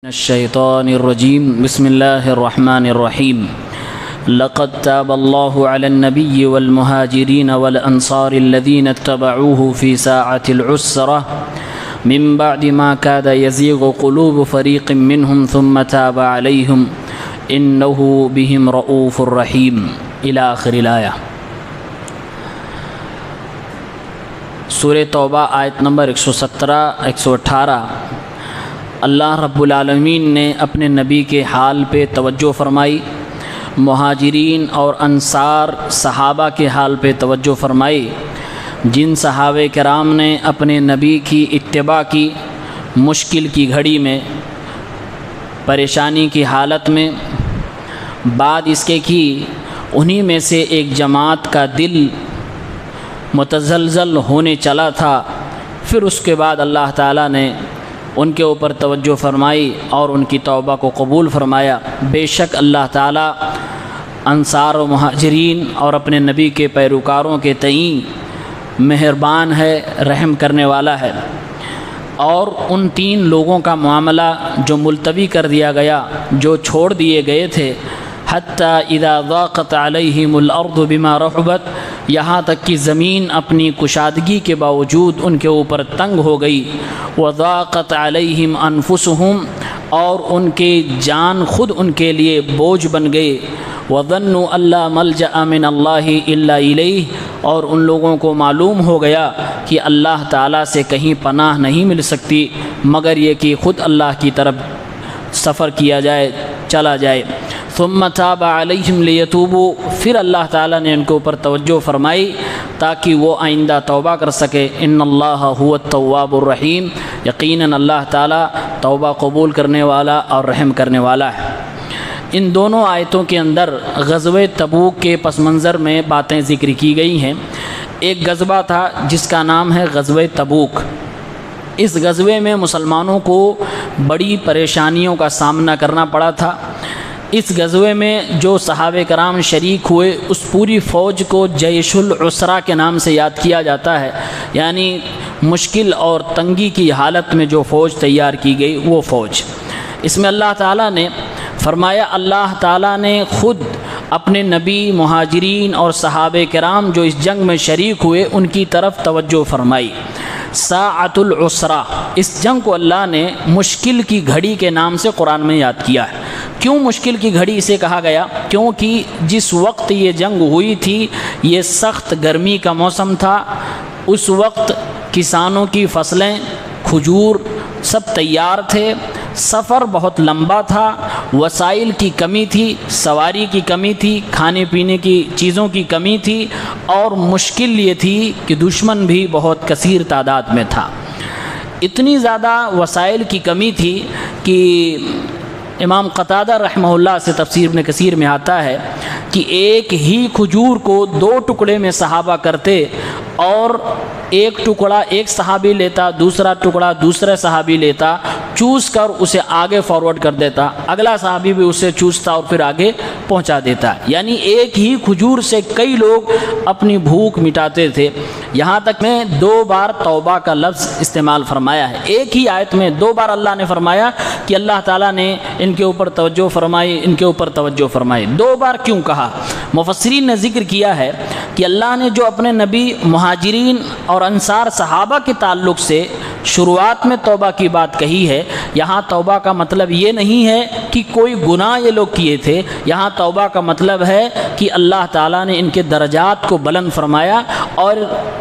الشیطان الرجیم بسم اللہ الرحمن الرحیم لقد تاب اللہ علی النبی والمہاجرین والانصار الذین اتبعوه في ساعة العسرة من بعد ما كاد يزيغ قلوب فريق منهم ثم تاب عليهم انه بهم رؤوف رحیم الى آخر الآیہ۔ سورہ توبہ آیت نمبر 117 118۔ اللہ رب العالمین نے اپنے نبی کے حال پہ توجہ فرمائی، مہاجرین اور انصار صحابہ کے حال پہ توجہ فرمائی، جن صحابہ کرام نے اپنے نبی کی اتباع کی، مشکل کی گھڑی میں، پریشانی کی حالت میں، بعد اس کے کی انہی میں سے ایک جماعت کا دل متزلزل ہونے چلا تھا، پھر اس کے بعد اللہ تعالیٰ نے ان کے اوپر توجہ فرمائی اور ان کی توبہ کو قبول فرمایا۔ بے شک اللہ تعالیٰ انصار و مہاجرین اور اپنے نبی کے پیروکاروں کے تئیں مہربان ہے، رحم کرنے والا ہے۔ اور ان 3 لوگوں کا معاملہ جو ملتوی کر دیا گیا، جو چھوڑ دیے گئے تھے، حتیٰ اذا ضاقت علیہم الارض بما رحبت، یہاں تک کہ زمین اپنی کشادگی کے باوجود ان کے اوپر تنگ ہو گئی، وضاقت علیہم انفسہم، اور ان کے جان خود ان کے لیے بوجھ بن گئے، وظنوا الا ملجأ من اللہ الا الیہ، اور ان لوگوں کو معلوم ہو گیا کہ اللہ تعالیٰ سے کہیں پناہ نہیں مل سکتی مگر یہ کہ خود اللہ کی طرف سفر کیا جائے، چلا جائے۔ ثم تاب علیہم لیتوبوا، پھر اللہ تعالیٰ نے ان کے اوپر توجہ فرمائی تاکہ وہ آئندہ توبہ کر سکے۔ ان اللہ هو التواب الرحیم، یقیناً اللہ تعالیٰ توبہ قبول کرنے والا اور رحم کرنے والا ہے۔ ان دونوں آیتوں کے اندر غزوہ تبوک کے پس منظر میں باتیں ذکر کی گئی ہیں۔ ایک غزوہ تھا جس کا نام ہے غزوہ تبوک۔ اس غزوے میں مسلمانوں کو بڑی پریشانیوں کا سامنا کرنا پڑا تھا۔ اس غزوے میں جو صحابہ کرام شریک ہوئے، اس پوری فوج کو جیش العسرہ کے نام سے یاد کیا جاتا ہے، یعنی مشکل اور تنگی کی حالت میں جو فوج تیار کی گئی وہ فوج۔ اس میں اللہ تعالیٰ نے فرمایا، اللہ تعالیٰ نے خود اپنے نبی، مہاجرین اور صحابہ کرام جو اس جنگ میں شریک ہوئے ان کی طرف توجہ فرمائی۔ ساعۃ العسرہ، اس جنگ کو اللہ نے مشکل کی گھڑی کے نام سے قرآن میں یاد کیا ہے۔ کیوں مشکل کی گھڑی اسے کہا گیا؟ کیونکہ جس وقت یہ جنگ ہوئی تھی یہ سخت گرمی کا موسم تھا۔ اس وقت کسانوں کی فصلیں، کھجور سب تیار تھے، سفر بہت لمبا تھا، وسائل کی کمی تھی، سواری کی کمی تھی، کھانے پینے کی چیزوں کی کمی تھی، اور مشکل یہ تھی کہ دشمن بھی بہت کثیر تعداد میں تھا۔ اتنی زیادہ وسائل کی کمی تھی کہ امام قتادہ رحمہ اللہ سے تفسیر ابن کثیر میں آتا ہے کہ ایک ہی کھجور کو 2 ٹکڑے میں صحابہ کرتے، اور ایک ٹکڑا ایک صحابی لیتا، دوسرا ٹکڑا دوسرے صحابی لیتا، چوس کر اسے آگے فارورڈ کر دیتا، اگلا صحابی بھی اسے چوستا اور پھر آگے پہنچا دیتا، یعنی ایک ہی کھجور سے کئی لوگ اپنی بھوک مٹاتے تھے۔ یہاں تک میں 2 بار توبہ کا لفظ استعمال فرمایا ہے، ایک ہی آیت میں 2 بار اللہ نے فرمایا کہ اللہ تعالیٰ نے ان کے اوپر توجہ فرمائی، ان کے اوپر توجہ فرمائی۔ 2 بار کیوں کہا؟ مفسرین نے ذکر کیا ہے کہ اللہ نے جو اپنے نبی، مہاجرین اور انصار صحابہ کے تعلق سے شروعات میں توبہ کی بات کہی ہے، یہاں توبہ کا مطلب یہ نہیں ہے کہ کوئی گناہ یہ لوگ کیے تھے، یہاں توبہ کا مطلب ہے کہ اللہ تعالیٰ نے ان کے درجات کو بلند فرمایا، اور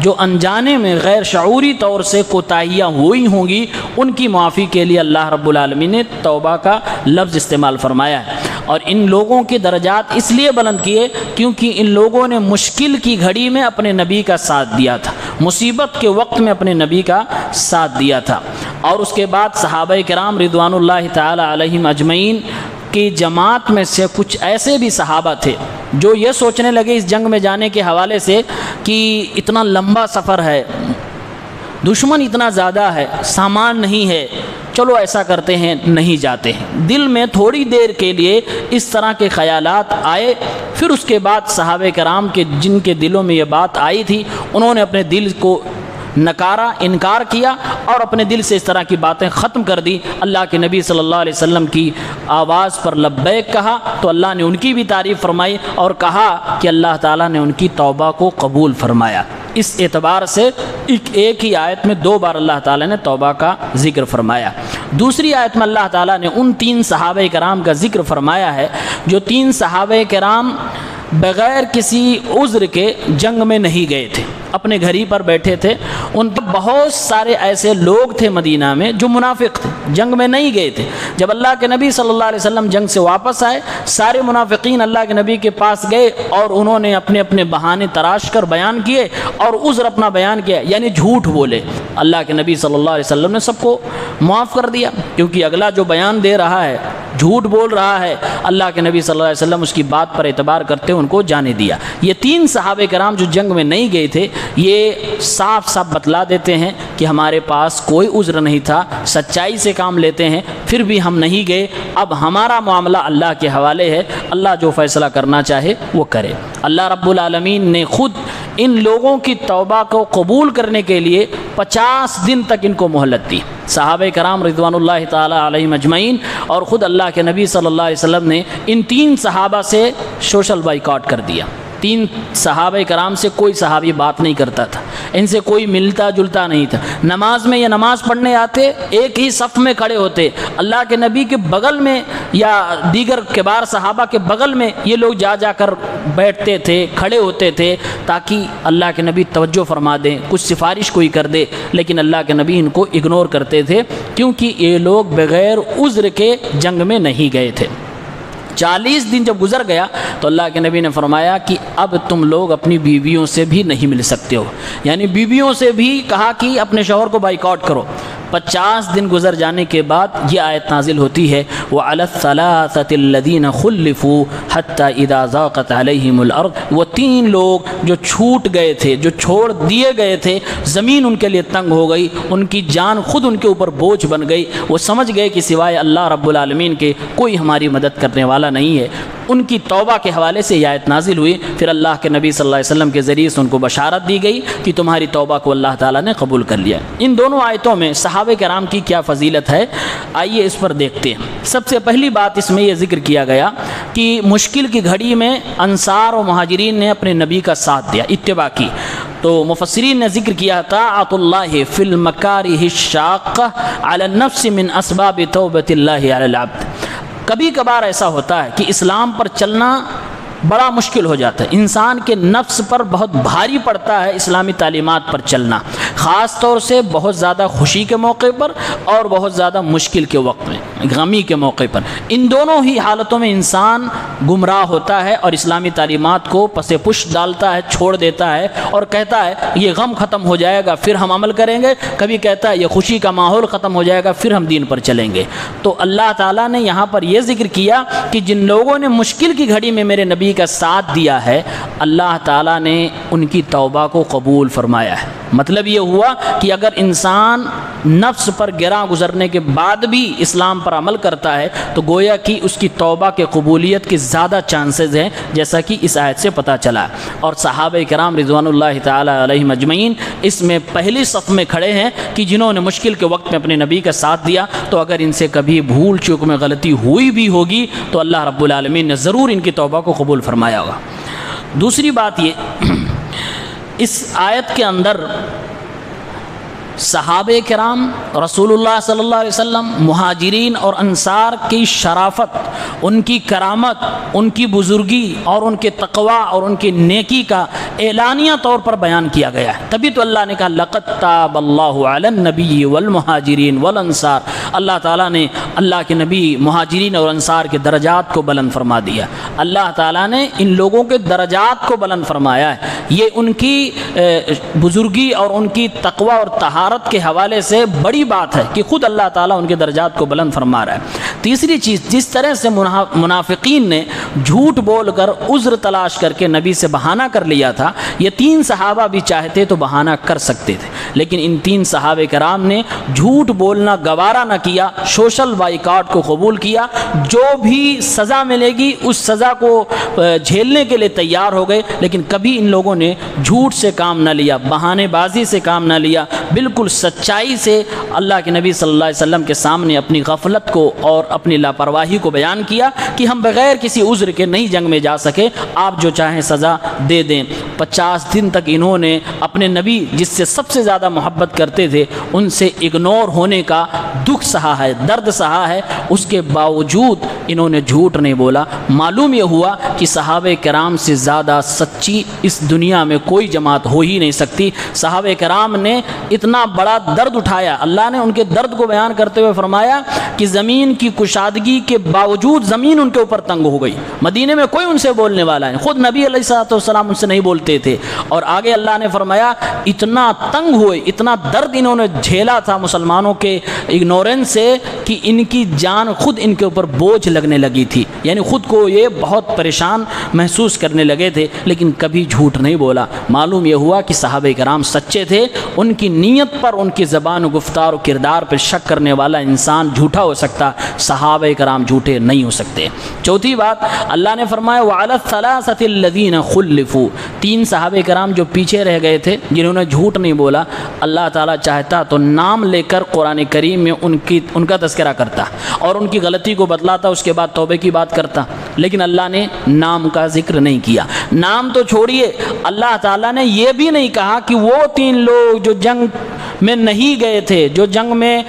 جو انجانے میں غیر شعوری طور سے کوتاہیاں ہوئی ہوں گی ان کی معافی کے لیے اللہ رب العالمین نے توبہ کا لفظ استعمال فرمایا ہے۔ اور ان لوگوں کے درجات اس لیے بلند کیے کیونکہ ان لوگوں نے مشکل کی گھڑی میں اپنے نبی کا ساتھ دیا تھا، مصیبت کے وقت میں اپنے نبی کا ساتھ دیا تھا۔ اور اس کے بعد صحابہ کرام رضوان اللہ تعالی علیہم اجمعین کی جماعت میں سے کچھ ایسے بھی صحابہ تھے جو یہ سوچنے لگے اس جنگ میں جانے کے حوالے سے کہ اتنا لمبا سفر ہے، دشمن اتنا زیادہ ہے، سامان نہیں ہے، چلو ایسا کرتے ہیں نہیں جاتے ہیں۔ دل میں تھوڑی دیر کے لیے اس طرح کے خیالات آئے، پھر اس کے بعد صحابہ کرام کے جن کے دلوں میں یہ بات آئی تھی انہوں نے اپنے دل کو نکارا، انکار کیا اور اپنے دل سے اس طرح کی باتیں ختم کر دی۔ اللہ کے نبی صلی اللہ علیہ وسلم کی آواز پر لبیک کہا تو اللہ نے ان کی بھی تعریف فرمائی اور کہا کہ اللہ تعالیٰ نے ان کی توبہ کو قبول فرمایا۔ اس اعتبار سے ایک ہی آیت میں 2 بار اللہ تعالیٰ نے توبہ کا ذکر فرمایا۔ دوسری آیت میں اللہ تعالیٰ نے ان 3 صحابہ کرام کا ذکر فرمایا ہے جو 3 صحابہ کرام بغیر کسی عذر کے جنگ میں نہیں گئے تھے، اپنے گھر ہی پر بیٹھے تھے۔ ان پر بہت سارے ایسے لوگ تھے مدینہ میں جو منافق تھے، جنگ میں نہیں گئے تھے۔ جب اللہ کے نبی صلی اللہ علیہ وسلم جنگ سے واپس آئے، سارے منافقین اللہ کے نبی کے پاس گئے اور انہوں نے اپنے اپنے بہانے تراش کر بیان کیے اور عذر اپنا بیان کیا، یعنی جھوٹ بولے۔ اللہ کے نبی صلی اللہ علیہ وسلم نے سب کو معاف کر دیا، کیونکہ اگلا جو بیان دے رہا ہے جھوٹ بول رہا ہے، اللہ کے نبی صلی اللہ علیہ وسلم اس کی بات پر اعتبار کرتے ان کو جانے دیا۔ یہ 3 صحابہ کرام جو جنگ میں نہیں گئے تھے، یہ صاف صاف بتلا دیتے ہیں کہ ہمارے پاس کوئی عذر نہیں تھا، سچائی سے کام لیتے ہیں، پھر بھی ہم نہیں گئے۔ اب ہمارا معاملہ اللہ کے حوالے ہے، اللہ جو فیصلہ کرنا چاہے وہ کرے۔ اللہ رب العالمین نے خود ان لوگوں کی توبہ کو قبول کرنے کے لیے 50 دن تک ان کو مہلت دی۔ صحابہ کرام رضوان اللہ تعالی علیہم اجمعین اور خود اللہ کے نبی صلی اللہ علیہ وسلم نے ان 3 صحابہ سے سوشل بائیکاٹ کر دیا۔ 3 صحابہ کرام سے کوئی صحابی بات نہیں کرتا تھا، ان سے کوئی ملتا جلتا نہیں تھا۔ نماز میں یا نماز پڑھنے آتے ایک ہی صف میں کھڑے ہوتے، اللہ کے نبی کے بغل میں یا دیگر کبار صحابہ کے بغل میں یہ لوگ جا جا کر بیٹھتے تھے، کھڑے ہوتے تھے تاکہ اللہ کے نبی توجہ فرما دیں، کچھ سفارش کوئی کر دے، لیکن اللہ کے نبی ان کو اگنور کرتے تھے کیونکہ یہ لوگ بغیر عذر کے جنگ میں نہیں گئے تھے۔ 40 دن جب گزر گیا تو اللہ کے نبی نے فرمایا کہ اب تم لوگ اپنی بیویوں سے بھی نہیں مل سکتے ہو، یعنی بیویوں سے بھی کہا کہ اپنے شوہر کو بائیکاٹ کرو۔ 50 دن گزر جانے کے بعد یہ آیت نازل ہوتی ہے وَعَلَى الثَّلَاثَةِ الَّذِينَ خُلِّفُوا حَتَّى إِذَا ضَاقَتْ عَلَيْهِمُ الْأَرْضُ۔ وہ 3 لوگ جو چھوٹ گئے تھے، جو چھوڑ دیے گئے تھے، زمین ان کے لیے تنگ ہو گئی، ان کی جان خود ان کے اوپر بوجھ بن گئی، وہ سمجھ گئے کہ سوائے اللہ رب العالمین کے کوئی ہماری مدد کرنے والا نہیں ہے۔ ان کی توبہ کے حوالے سے یہ آیت نازل ہوئی، پھر اللہ کے نبی صلی اللہ علیہ وسلم کے ذریعے سے ان کو بشارت دی گئی کہ تمہاری توبہ کو اللہ تعالیٰ نے قبول کر لیا۔ ان دونوں آیتوں میں صحابہ کرام کی کیا فضیلت ہے، آئیے اس پر دیکھتے ہیں۔ سب سے پہلی بات اس میں یہ ذکر کیا گیا کہ مشکل کی گھڑی میں انصار و مہاجرین نے اپنے نبی کا ساتھ دیا، اتباع کی۔ تو مفسرین نے ذکر کیا طاعت اللہ فی المکارہ الشاقہ علی النفس من اسباب توبۃ اللہ علی العبد۔ کبھی کبھار ایسا ہوتا ہے کہ اسلام پر چلنا بڑا مشکل ہو جاتا ہے، انسان کے نفس پر بہت بھاری پڑتا ہے اسلامی تعلیمات پر چلنا، خاص طور سے بہت زیادہ خوشی کے موقع پر اور بہت زیادہ مشکل کے وقت میں، غمی کے موقع پر۔ ان دونوں ہی حالتوں میں انسان گمراہ ہوتا ہے اور اسلامی تعلیمات کو پس پش ڈالتا ہے، چھوڑ دیتا ہے اور کہتا ہے یہ غم ختم ہو جائے گا پھر ہم عمل کریں گے، کبھی کہتا ہے یہ خوشی کا ماحول ختم ہو جائے گا پھر ہم دین پر چلیں گے۔ تو اللہ تعالیٰ نے یہاں پر یہ ذکر کیا کہ جن لوگوں نے مشکل کی گھڑی میں میرے نبی کا ساتھ دیا ہے، اللہ تعالیٰ نے ان کی توبہ کو قبول فرمایا ہے۔ مطلب یہ ہوا کہ اگر انسان نفس پر گراں گزرنے کے بعد بھی اسلام پر عمل کرتا ہے تو گویا کہ اس کی توبہ کے قبولیت کے زیادہ چانسز ہیں، جیسا کہ اس آیت سے پتہ چلا۔ اور صحابہ کرام رضوان اللہ تعالی علیہم اجمعین اس میں پہلی صف میں کھڑے ہیں کہ جنہوں نے مشکل کے وقت میں اپنے نبی کا ساتھ دیا، تو اگر ان سے کبھی بھول چوک میں غلطی ہوئی بھی ہوگی تو اللہ رب العالمین نے ضرور ان کی توبہ کو قبول فرمایا ہوگا۔ دوسری بات یہ، اس آیت کے اندر صحابہ کرام رسول اللہ صلی اللہ علیہ وسلم، مہاجرین اور انصار کی شرافت، ان کی کرامت، ان کی بزرگی اور ان کے تقوی اور ان کی نیکی کا اعلانیہ طور پر بیان کیا گیا ہے۔ تبھی تو اللہ نے کہا لقد تاب اللہ علی النبی والمہاجرین والانصار۔ اللہ تعالیٰ نے اللہ کے نبی، مہاجرین اور انصار کے درجات کو بلند فرما دیا۔ اللہ تعالیٰ نے ان لوگوں کے درجات کو بلند فرمایا ہے۔ یہ ان کی بزرگی اور ان کی تقوی اور طہارت کے حوالے سے بڑی بات ہے کہ خود اللہ تعالیٰ ان کے درجات کو بلند فرما رہا ہے۔ تیسری چیز، جس طرح سے منافقین نے جھوٹ بول کر عذر تلاش کر کے نبی سے بہانہ کر لیا تھا، یہ 3 صحابہ بھی چاہتے تو بہانہ کر سکتے تھے، لیکن ان 3 صحابہ کرام نے جھوٹ بولنا گوارا نہ کیا، سوشل بائیکاٹ کو قبول کیا، جو بھی سزا ملے گی اس سزا کو جھیلنے کے لیے تیار ہو گئے، لیکن کبھی ان لوگوں نے جھوٹ سے کام نہ لیا، بہانے بازی سے کام نہ لیا، بالکل سچائی سے اللہ کے نبی صلی اللہ علیہ وسلم کے سامنے اپنی غفلت کو اور اپنی لاپرواہی کو بیان کیا کہ ہم بغیر کسی عذر کے نہیں جنگ میں جا سکے، آپ جو چاہیں سزا دے دیں۔ 50 دن تک انہوں نے اپنے نبی جس سے سب سے زیادہ محبت کرتے تھے ان سے اگنور ہونے کا دکھ سہا ہے، درد سہا ہے، اس کے باوجود انہوں نے جھوٹ نہیں بولا۔ معلوم یہ ہوا کہ صحابہ کرام سے زیادہ سچی اس دنیا میں کوئی جماعت ہو ہی نہیں سکتی۔ صحابہ کرام نے اتنا بڑا درد اٹھایا، اللہ نے ان کے درد کو بیان کرتے ہوئے فرمایا کہ زمین کی کشادگی کے باوجود زمین ان کے اوپر تنگ ہو گئی، مدینے میں کوئی ان سے بولنے والا نہیں، خود نبی علیہ الصلوۃ والسلام ان سے نہیں بولتے تھے، اور آگے اللہ نے فرمایا اتنا تنگ ہوئے، اتنا درد انہوں نے جھیلا تھا مسلمانوں کے اگنورنس سے کہ ان کی جان خود ان کے اوپر بوجھ لگنے لگی تھی، یعنی خود کو یہ بہت پریشان محسوس کرنے لگے تھے، لیکن کبھی جھوٹ نہیں بولا۔ معلوم یہ ہوا کہ صحابہ کرام سچے تھے، ان کی نیت پر، ان کی زبان و گفتار و کردار پر شک کرنے والا انسان جھوٹا ہو سکتا، صحابہ کرام جھوٹے نہیں ہو سکتے۔ چوتھی بات اللہ نے فرمایا وَعَلَى الثَّلَاثَةِ الَّذِينَ خُلِّفُوا، 3 صحابہ کرام جو پیچھے رہ گئے تھے جنہوں نے جھوٹ نہیں بولا، اللہ تعالیٰ چاہتا تو نام لے کر قرآن کریم میں ان کا تذکرہ کرتا اور ان کی غلطی کو بتلاتا، اس کے بعد توبے کی بات کرتا، لیکن اللہ نے نام کا ذکر نہیں کیا۔ نام تو چھوڑیے، اللہ تعالیٰ نے یہ بھی نہیں کہا کہ وہ 3 لوگ جو جنگ میں نہیں گئے تھے، جو جنگ میں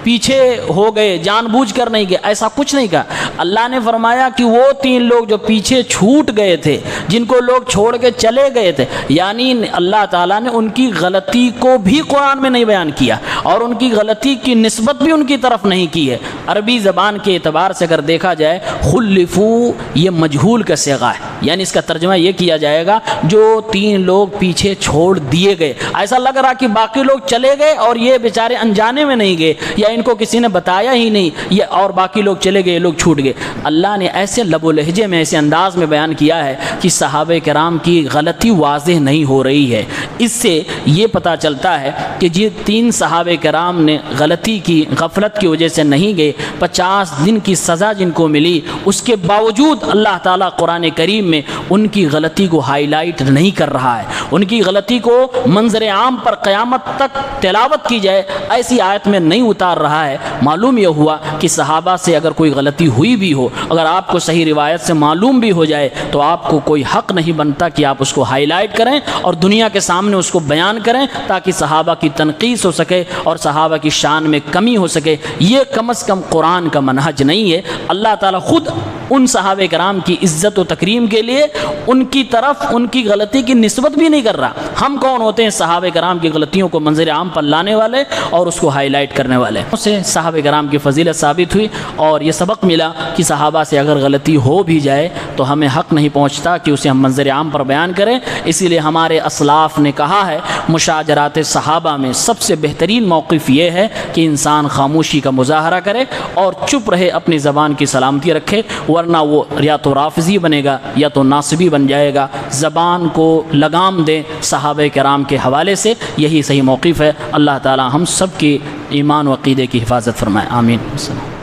پیچھے ہو گئے، جان بوجھ کر نہیں گئے، ایسا کچھ نہیں کہا۔ اللہ نے فرمایا کہ وہ 3 لوگ جو پیچھے چھوٹ گئے تھے، جن کو لوگ چھوڑ کے چلے گئے تھے، یعنی اللہ تعالیٰ نے ان کی غلطی کو بھی قرآن میں نہیں بیان کیا اور ان کی غلطی کی نسبت بھی ان کی طرف نہیں کی ہے۔ عربی زبان کے اعتبار سے اگر دیکھا جائے خلفو یہ مجہول کا صیغہ ہے، یعنی اس کا ترجمہ یہ کیا جائے گا جو 3 لوگ پیچھے چھوڑ دیے گئے، ایسا لگ رہا کہ باقی لوگ چلے گئے اور یہ بیچارے انجانے میں نہیں گئے یا ان کو کسی نے بتایا ہی نہیں، یہ اور باقی لوگ چلے گئے، لوگ چھوٹ گئے۔ اللہ نے ایسے لب و لہجے میں، ایسے انداز میں بیان کیا ہے کہ صحابہ کرام کی غلطی واضح نہیں ہو رہی ہے۔ اس سے یہ پتہ چلتا ہے کہ جی 3 صحابہ کرام نے غلطی کی، غفلت کی وجہ سے نہیں گئے، 50 دن کی سزا جن کو ملی، اس کے باوجود اللہ تعالیٰ قرآن کریم میں ان کی غلطی کو ہائی لائٹ نہیں کر رہا ہے، ان کی غلطی کو منظر عام پر قیامت تک تلاوت کی جائے ایسی آیت میں نہیں اتار رہا ہے۔ معلوم یہ ہوا کہ صحابہ سے اگر کوئی غلطی ہوئی بھی ہو، اگر آپ کو صحیح روایت سے معلوم بھی ہو جائے تو آپ کو کوئی حق نہیں بنتا کہ آپ اس کو ہائی لائٹ کریں اور دنیا کے سامنے اس کو بیان کریں تاکہ صحابہ کی تنقیص ہو سکے اور صحابہ کی شان میں کمی ہو سکے۔ یہ کم از کم قرآن کا منہج نہیں ہے۔ اللہ تعالیٰ خود ان صحابہ کرام کی عزت و تکریم کے لیے ان کی طرف ان کی غلطی کی نسبت بھی نہیں کر رہا۔ ہم کون ہوتے ہیں صحابہ کرام کی غلطیوں کو منظر عام پر لانے والے اور اس کو ہائی لائٹ کرنے والے؟ اس سے صحابہ کرام کی فضیلت ثابت ہوئی اور یہ سبق ملا کہ صحابہ سے اگر غلطی ہو بھی جائے تو ہمیں حق نہیں پہنچتا کہ اسے ہم منظر عام پر بیان کریں۔ اسی لیے ہمارے اسلاف نے کہا ہے مشاجرات صحابہ میں سب سے بہترین موقف یہ ہے کہ انسان خاموشی کا مظاہرہ کرے اور چپ رہے، اپنی زبان کی سلامتی رکھے، ورنہ وہ یا تو رافضی بنے گا یا تو ناصبی بن جائے گا۔ زبان کو لگام دیں صحابہ کرام کے حوالے سے، یہی صحیح موقف ہے۔ اللہ تعالی ہم سب کی ایمان و عقیدے کی حفاظت فرمائے، آمین۔